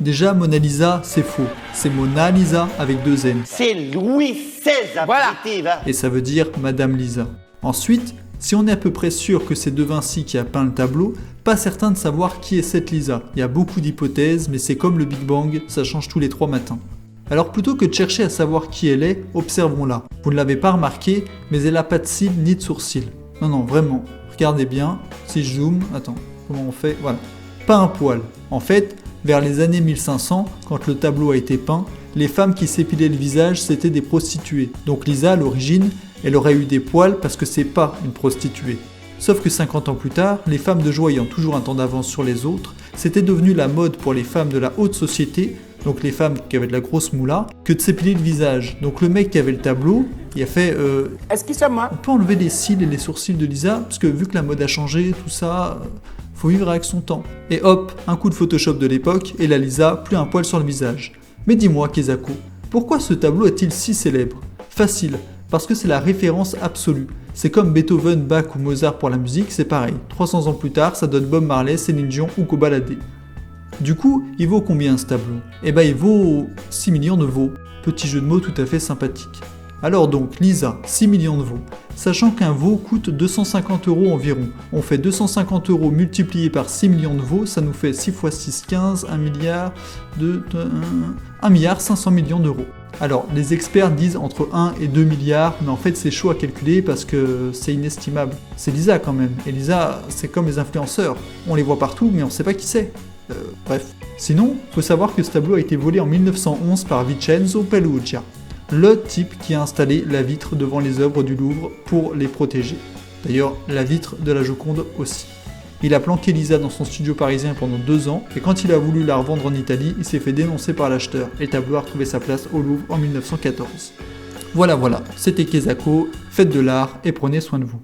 Déjà, Mona Lisa, c'est faux. C'est Mona Lisa avec 2 N. C'est Louis XVI, Voilà. Et ça veut dire Madame Lisa. Ensuite, si on est à peu près sûr que c'est De Vinci qui a peint le tableau, pas certain de savoir qui est cette Lisa. Il y a beaucoup d'hypothèses, mais c'est comme le Big Bang, ça change tous les 3 matins. Alors plutôt que de chercher à savoir qui elle est, observons-la. Vous ne l'avez pas remarqué, mais elle n'a pas de cils ni de sourcils. Non, vraiment, regardez bien, si je zoome, attends, comment on fait, voilà. Pas un poil. En fait, vers les années 1500, quand le tableau a été peint, les femmes qui s'épilaient le visage, c'était des prostituées. Donc Lisa, à l'origine, elle aurait eu des poils parce que c'est pas une prostituée. Sauf que 50 ans plus tard, les femmes de joie ayant toujours un temps d'avance sur les autres, c'était devenu la mode pour les femmes de la haute société, donc les femmes qui avaient de la grosse moula, que de s'épiler le visage. Donc le mec qui avait le tableau, il a fait Excusez-moi. on peut enlever les cils et les sourcils de Lisa, parce que vu que la mode a changé, tout ça, faut vivre avec son temps. Et hop, un coup de Photoshop de l'époque, et la Lisa, plus un poil sur le visage. Mais dis-moi, Kezako, pourquoi ce tableau est-il si célèbre? Facile, parce que c'est la référence absolue. C'est comme Beethoven, Bach ou Mozart pour la musique, c'est pareil. 300 ans plus tard, ça donne Bob Marley, Céline Dion ou Kobalade. Du coup, il vaut combien ce tableau? Eh ben il vaut 6 millions de veaux. Petit jeu de mots tout à fait sympathique. Alors donc, Lisa, 6 millions de veaux. Sachant qu'un veau coûte 250 € environ. On fait 250 € multiplié par 6 millions de veaux, ça nous fait 6 x 6, 15, 1 milliard, 1 milliard 500 millions d'euros. Alors, les experts disent entre 1 et 2 milliards, mais en fait c'est chaud à calculer parce que c'est inestimable. C'est Lisa quand même, et Lisa, c'est comme les influenceurs. On les voit partout, mais on sait pas qui c'est. Bref. Sinon, faut savoir que ce tableau a été volé en 1911 par Vincenzo Pelugia, le type qui a installé la vitre devant les œuvres du Louvre pour les protéger. D'ailleurs, la vitre de la Joconde aussi. Il a planqué Lisa dans son studio parisien pendant 2 ans, et quand il a voulu la revendre en Italie, il s'est fait dénoncer par l'acheteur, et le tableau a retrouvé sa place au Louvre en 1914. Voilà, c'était Kezako, faites de l'art et prenez soin de vous.